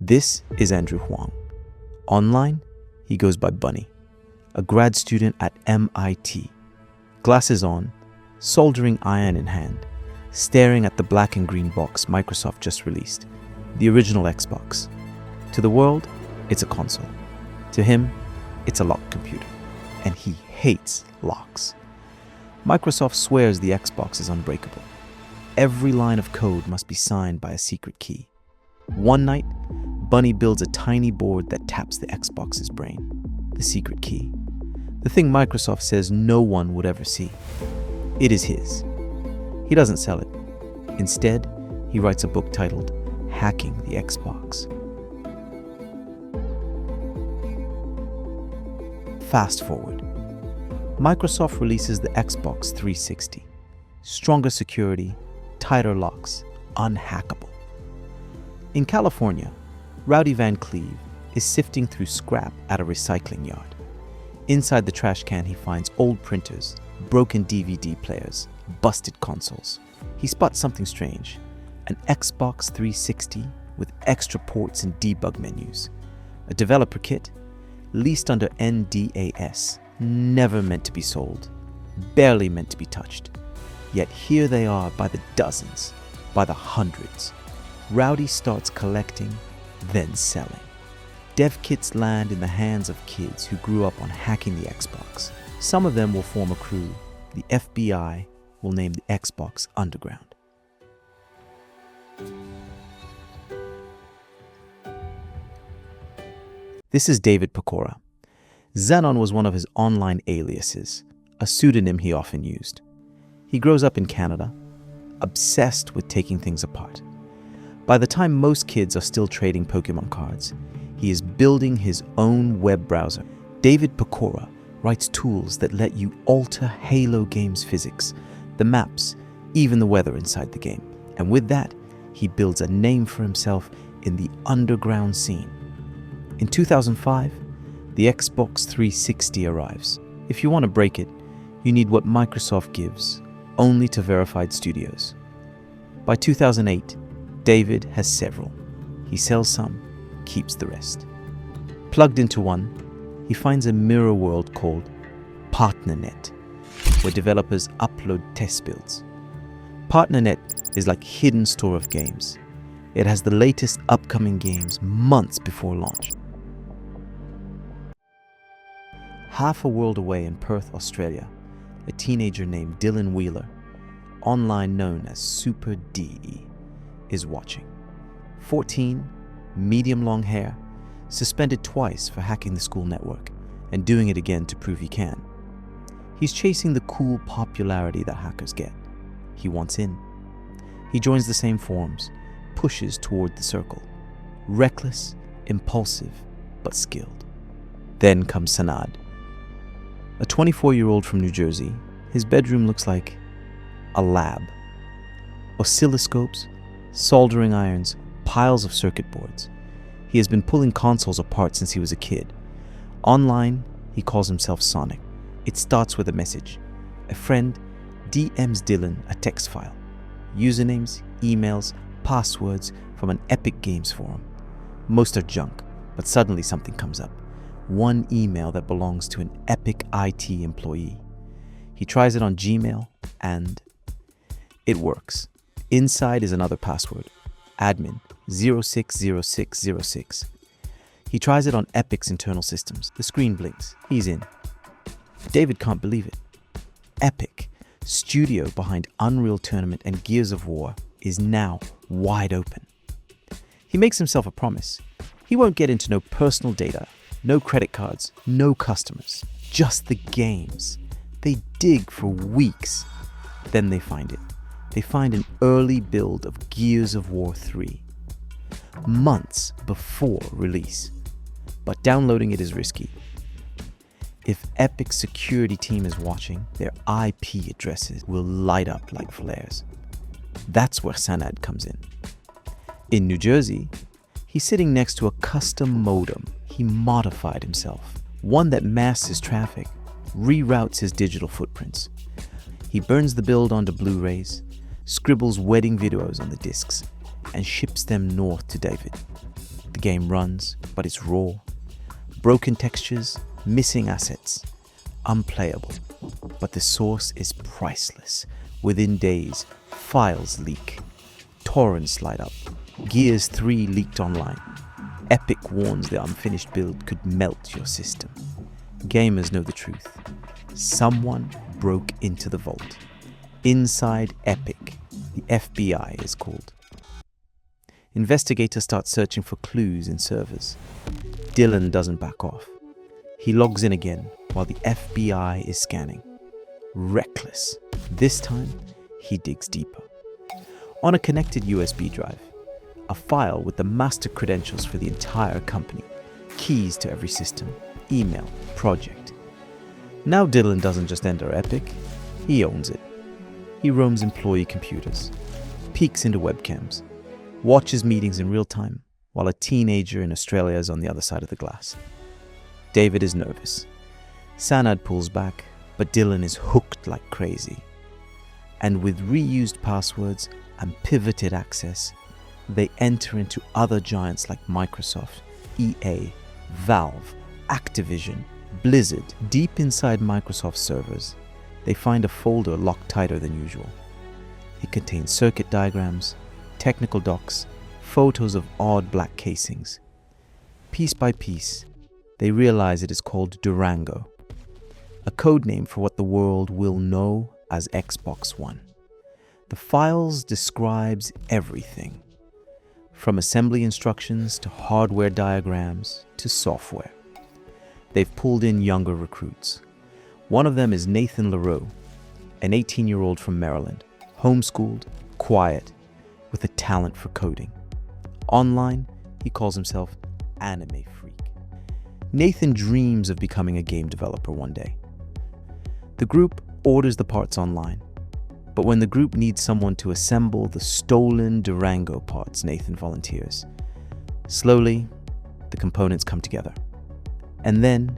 This is Andrew Huang. Online, he goes by Bunny, a grad student at MIT. Glasses on, soldering iron in hand, staring at the black and green box Microsoft just released, the original Xbox. To the world, it's a console. To him, it's a locked computer, and he hates locks. Microsoft swears the Xbox is unbreakable. Every line of code must be signed by a secret key. One night, Bunny builds a tiny board that taps the Xbox's brain, the secret key, the thing Microsoft says no one would ever see. It is his. He doesn't sell it. Instead, he writes a book titled Hacking the Xbox. Fast forward. Microsoft releases the Xbox 360. Stronger security, tighter locks, unhackable. In California, Rowdy Van Cleve is sifting through scrap at a recycling yard. Inside the trash can, he finds old printers, broken DVD players, busted consoles. He spots something strange, an Xbox 360 with extra ports and debug menus. A developer kit, leased under NDAS, never meant to be sold, barely meant to be touched. Yet here they are by the dozens, by the hundreds. Rowdy starts collecting, then selling. Dev kits land in the hands of kids who grew up on hacking the Xbox. Some of them will form a crew. The FBI will name the Xbox Underground. This is David Pecora. Xenon was one of his online aliases, a pseudonym he often used. He grows up in Canada, obsessed with taking things apart. By the time most kids are still trading Pokemon cards, he is building his own web browser. David Pecora writes tools that let you alter Halo game's physics, the maps, even the weather inside the game. And with that, he builds a name for himself in the underground scene. In 2005, the Xbox 360 arrives. If you want to break it, you need what Microsoft gives, only to verified studios. By 2008, David has several. He sells some, keeps the rest. Plugged into one, he finds a mirror world called PartnerNet, where developers upload test builds. PartnerNet is like a hidden store of games. It has the latest upcoming games months before launch. Half a world away in Perth, Australia, a teenager named Dylan Wheeler, online known as Super DE, is watching. 14, medium long hair, suspended twice for hacking the school network, and doing it again to prove he can. He's chasing the cool popularity that hackers get. He wants in. He joins the same forums, pushes toward the circle. Reckless, impulsive, but skilled. Then comes Sanad. A 24-year-old from New Jersey. His bedroom looks like a lab. Oscilloscopes, soldering irons, piles of circuit boards. He has been pulling consoles apart since he was a kid. Online, he calls himself Sonic. It starts with a message. A friend DMs Dylan a text file. Usernames, emails, passwords from an Epic Games forum. Most are junk, but suddenly something comes up. One email that belongs to an Epic IT employee. He tries it on Gmail, and it works. Inside is another password, admin 060606. He tries it on Epic's internal systems. The screen blinks. He's in. David can't believe it. Epic, studio behind Unreal Tournament and Gears of War, is now wide open. He makes himself a promise. He won't get into no personal data, no credit cards, no customers, just the games. They dig for weeks. Then they find it. They find an early build of Gears of War 3, months before release. But downloading it is risky. If Epic's security team is watching, their IP addresses will light up like flares. That's where Sanad comes in. In New Jersey, he's sitting next to a custom modem he modified himself, one that masks his traffic, reroutes his digital footprints. He burns the build onto The game runs, but it's raw. Broken textures, missing assets, unplayable. But the source is priceless. Within days, files leak. Torrents light up. Gears 3 leaked online. Epic warns the unfinished build could melt your system. Gamers know the truth. Someone broke into the vault. Inside Epic, the FBI is called. Investigators start searching for clues in servers. Dylan doesn't back off. He logs in again while the FBI is scanning. Reckless. This time, he digs deeper. On a connected USB drive, a file with the master credentials for the entire company, keys to every system, email, project. Now Dylan doesn't just enter Epic, he owns it. He roams employee computers, peeks into webcams, watches meetings in real time, while a teenager in Australia is on the other side of the glass. David is nervous. Sanad pulls back, but Dylan is hooked like crazy. And with reused passwords and pivoted access, they enter into other giants like Microsoft, EA, Valve, Activision, Blizzard. Deep inside Microsoft servers, they find a folder locked tighter than usual. It contains circuit diagrams, technical docs, photos of odd black casings. Piece by piece, they realize it is called Durango, a code name for what the world will know as Xbox One. The files describes everything, from assembly instructions to hardware diagrams to software. They've pulled in younger recruits. One of them is Nathan LaRoe, an 18-year-old from Maryland, homeschooled, quiet, with a talent for coding. Online, he calls himself Anime Freak. Nathan dreams of becoming a game developer one day. The group orders the parts online, but when the group needs someone to assemble the stolen Durango parts, Nathan volunteers. Slowly, the components come together. And then,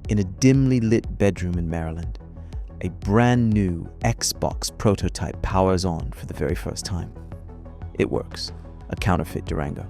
in a dimly lit bedroom in Maryland, a brand new Xbox prototype powers on for the very first time. It works, a counterfeit Durango.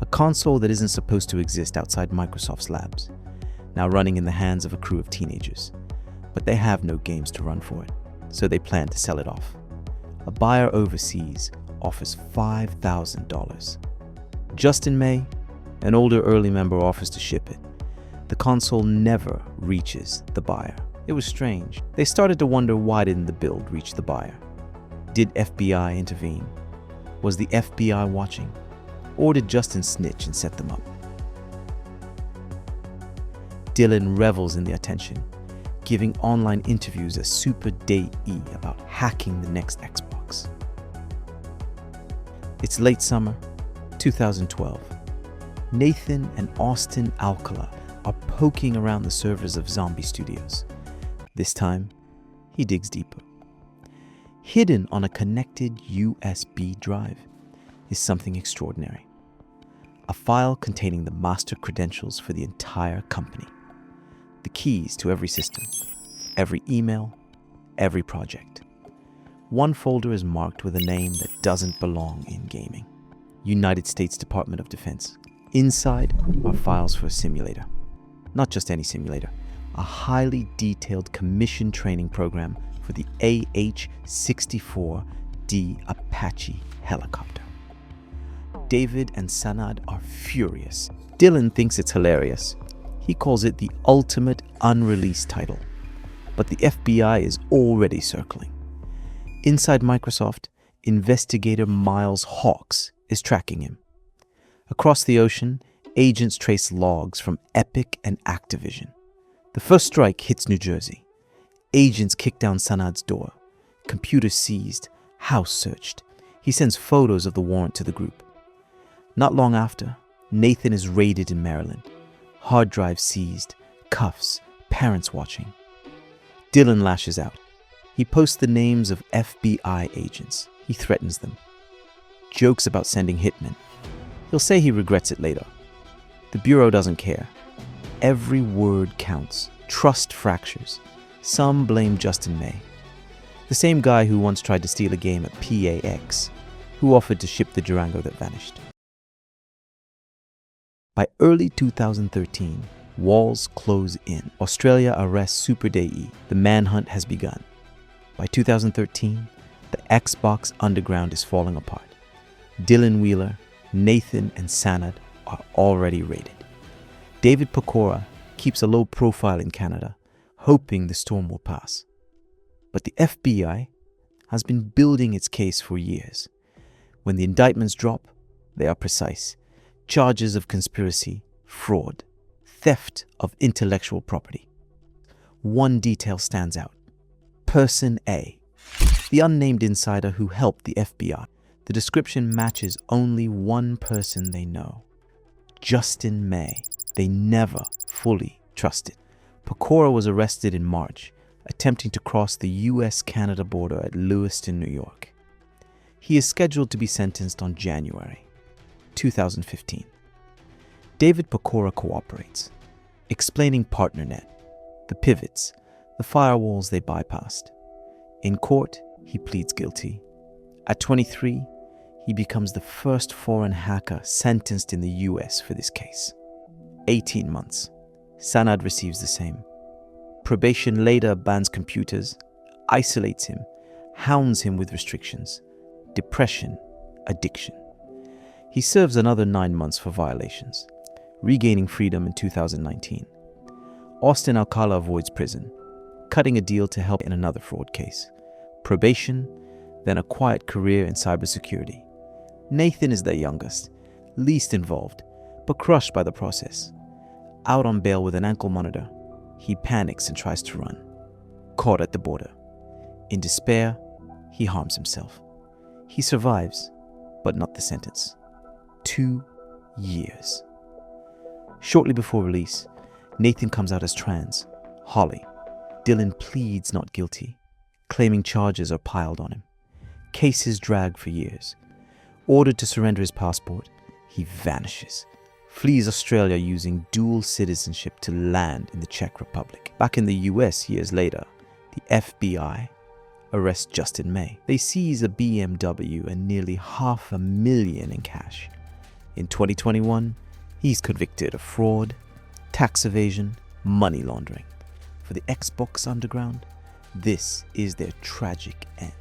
A console that isn't supposed to exist outside Microsoft's labs, now running in the hands of a crew of teenagers. But they have no games to run for it, so they plan to sell it off. A buyer overseas offers $5,000. Just in May, an older early member offers to ship it. The console never reaches the buyer. It was strange. They started to wonder, why didn't the build reach the buyer? Did FBI intervene? Was the FBI watching? Or did Justin snitch and set them up? Dylan revels in the attention, giving online interviews a super date-y about hacking the next Xbox. It's late summer, 2012. Nathan and Austin Alcala are poking around the servers of Zombie Studios. This time, he digs deeper. Hidden on a connected USB drive is something extraordinary. A file containing the master credentials for the entire company. The keys to every system, every email, every project. One folder is marked with a name that doesn't belong in gaming. United States Department of Defense. Inside are files for a simulator. Not just any simulator, a highly detailed commission training program for the AH-64D Apache helicopter. David and Sanad are furious. Dylan thinks it's hilarious. He calls it the ultimate unreleased title. But the FBI is already circling. Inside Microsoft, investigator Miles Hawks is tracking him. Across the ocean, agents trace logs from Epic and Activision. The first strike hits New Jersey. Agents kick down Sanad's door. Computer seized, house searched. He sends photos of the warrant to the group. Not long after, Nathan is raided in Maryland. Hard drive seized, cuffs, parents watching. Dylan lashes out. He posts the names of FBI agents. He threatens them. Jokes about sending hitmen. He'll say he regrets it later. The Bureau doesn't care. Every word counts. Trust fractures. Some blame Justin May, the same guy who once tried to steal a game at PAX, who offered to ship the Durango that vanished. By early 2013, walls close in. Australia arrests Super Day. The manhunt has begun. By 2013, the Xbox underground is falling apart. Dylan Wheeler, Nathan, and Sanad are already raided. David Pecora keeps a low profile in Canada, hoping the storm will pass. But the FBI has been building its case for years. When the indictments drop, they are precise. Charges of conspiracy, fraud, theft of intellectual property. One detail stands out. Person A, the unnamed insider who helped the FBI. The description matches only one person they know. Justin May. They never fully trusted. Pecora was arrested in March, attempting to cross the U.S.-Canada border at Lewiston, New York. He is scheduled to be sentenced on January 2015. David Pecora cooperates, explaining PartnerNet, the pivots, the firewalls they bypassed. In court, he pleads guilty. At 23, he becomes the first foreign hacker sentenced in the U.S. for this case. 18 months. Sanad receives the same. Probation later bans computers, isolates him, hounds him with restrictions, depression, addiction. He serves another 9 months for violations, regaining freedom in 2019. Austin Alcala avoids prison, cutting a deal to help in another fraud case. Probation, then a quiet career in cybersecurity. Nathan is their youngest, least involved, but crushed by the process. Out on bail with an ankle monitor, he panics and tries to run. Caught at the border. In despair, he harms himself. He survives, but not the sentence. 2 years. Shortly before release, Nathan comes out as trans, Holly. Dylan pleads not guilty, claiming charges are piled on him. Cases drag for years. Ordered to surrender his passport, he vanishes, flees Australia using dual citizenship to land in the Czech Republic. Back in the US years later, the FBI arrests Justin May. They seize a BMW and nearly $500,000 in cash. In 2021, he's convicted of fraud, tax evasion, money laundering. For the Xbox underground, this is their tragic end.